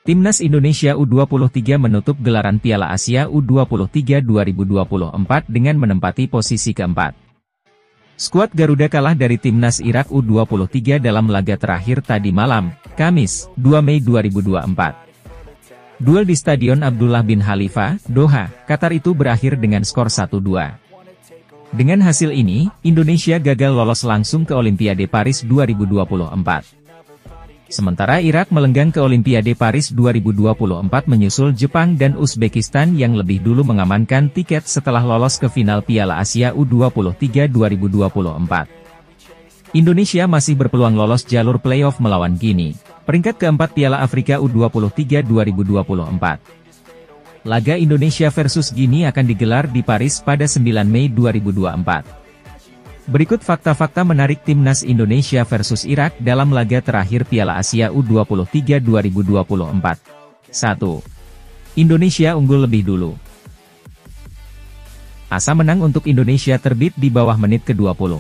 Timnas Indonesia U23 menutup gelaran Piala Asia U23 2024 dengan menempati posisi keempat. Skuad Garuda kalah dari Timnas Irak U23 dalam laga terakhir tadi malam, Kamis, 2 Mei 2024. Duel di Stadion Abdullah bin Khalifa, Doha, Qatar itu berakhir dengan skor 1-2. Dengan hasil ini, Indonesia gagal lolos langsung ke Olimpiade Paris 2024. Sementara Irak melenggang ke Olimpiade Paris 2024 menyusul Jepang dan Uzbekistan yang lebih dulu mengamankan tiket setelah lolos ke final Piala Asia U23 2024. Indonesia masih berpeluang lolos jalur playoff melawan Guinea, peringkat keempat Piala Afrika U23 2024. Laga Indonesia versus Guinea akan digelar di Paris pada 9 Mei 2024. Berikut fakta-fakta menarik Timnas Indonesia versus Irak dalam laga terakhir Piala Asia U23 2024. 1. Indonesia unggul lebih dulu. Asa menang untuk Indonesia terbit di bawah menit ke-20.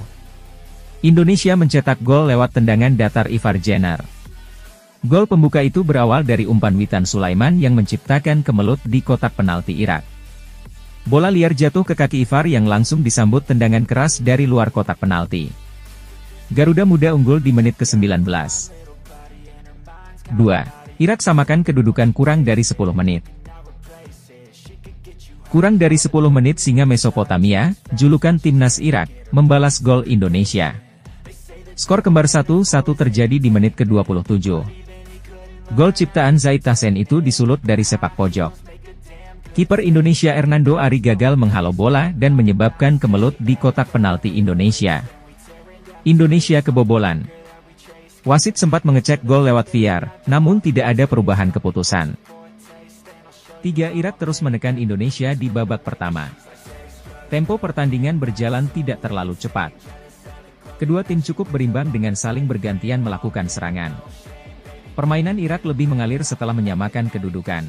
Indonesia mencetak gol lewat tendangan datar Ivar Jenner. Gol pembuka itu berawal dari umpan Witan Sulaiman yang menciptakan kemelut di kotak penalti Irak. Bola liar jatuh ke kaki Ivar yang langsung disambut tendangan keras dari luar kotak penalti. Garuda Muda unggul di menit ke-19. 2. Irak samakan kedudukan kurang dari 10 menit. Kurang dari 10 menit singa Mesopotamia, julukan Timnas Irak, membalas gol Indonesia. Skor kembar 1-1 terjadi di menit ke-27. Gol ciptaan Zaid Tahsen itu disulut dari sepak pojok. Kiper Indonesia Hernando Ari gagal menghalau bola dan menyebabkan kemelut di kotak penalti Indonesia. Indonesia kebobolan. Wasit sempat mengecek gol lewat VAR, namun tidak ada perubahan keputusan. 3. Irak terus menekan Indonesia di babak pertama. Tempo pertandingan berjalan tidak terlalu cepat. Kedua tim cukup berimbang dengan saling bergantian melakukan serangan. Permainan Irak lebih mengalir setelah menyamakan kedudukan.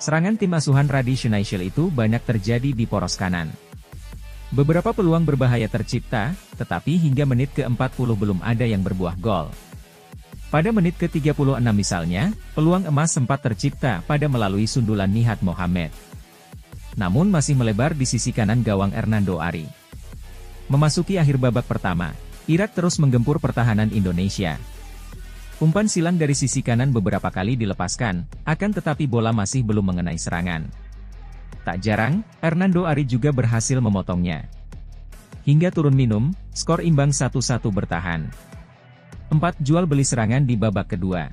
Serangan tim asuhan Radi Shnaishil itu banyak terjadi di poros kanan. Beberapa peluang berbahaya tercipta, tetapi hingga menit ke-40 belum ada yang berbuah gol. Pada menit ke-36 misalnya, peluang emas sempat tercipta pada melalui sundulan Nihat Mohammed. Namun masih melebar di sisi kanan gawang Hernando Ari. Memasuki akhir babak pertama, Irak terus menggempur pertahanan Indonesia. Umpan silang dari sisi kanan beberapa kali dilepaskan, akan tetapi bola masih belum mengenai serangan. Tak jarang, Hernando Ari juga berhasil memotongnya. Hingga turun minum, skor imbang 1-1 bertahan. 4. Jual beli serangan di babak kedua.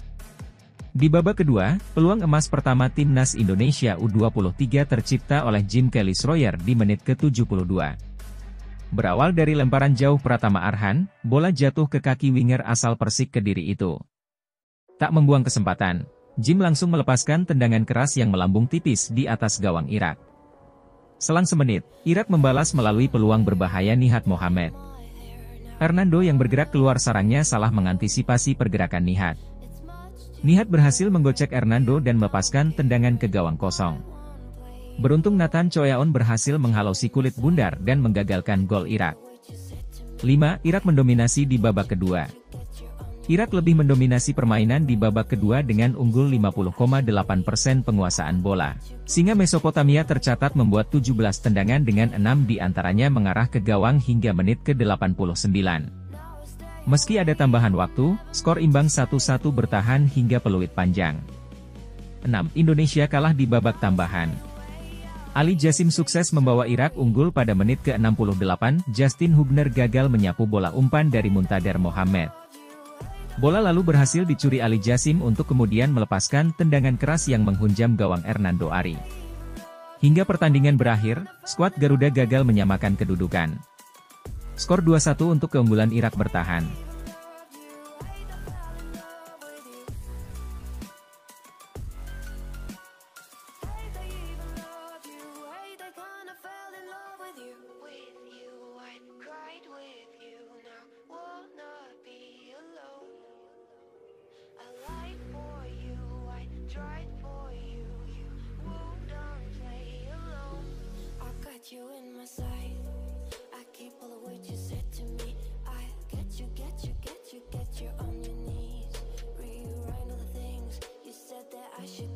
Di babak kedua, peluang emas pertama Timnas Indonesia U23 tercipta oleh Jim Kelly Schroyer di menit ke-72. Berawal dari lemparan jauh Pratama Arhan, bola jatuh ke kaki winger asal Persik Kediri itu. Tak membuang kesempatan, Jim langsung melepaskan tendangan keras yang melambung tipis di atas gawang Irak. Selang semenit, Irak membalas melalui peluang berbahaya Nihat Mohammed. Hernando yang bergerak keluar sarangnya salah mengantisipasi pergerakan Nihat. Nihat berhasil menggocek Hernando dan melepaskan tendangan ke gawang kosong. Beruntung Nathan Choyaon berhasil menghalau si kulit bundar dan menggagalkan gol Irak. 5. Irak mendominasi di babak kedua. Irak lebih mendominasi permainan di babak kedua dengan unggul 50,8% penguasaan bola. Singa Mesopotamia tercatat membuat 17 tendangan dengan 6 diantaranya mengarah ke gawang hingga menit ke-89. Meski ada tambahan waktu, skor imbang 1-1 bertahan hingga peluit panjang. 6. Indonesia kalah di babak tambahan. Ali Jasim sukses membawa Irak unggul pada menit ke-68, Justin Hubner gagal menyapu bola umpan dari Muntadar Mohammed. Bola lalu berhasil dicuri Ali Jasim untuk kemudian melepaskan tendangan keras yang menghunjam gawang Hernando Ari. Hingga pertandingan berakhir, skuad Garuda gagal menyamakan kedudukan. Skor 2-1 untuk keunggulan Irak bertahan. Tried for you, you moved on, play alone. I got you in my sight. I keep all of what you said to me. I get you I should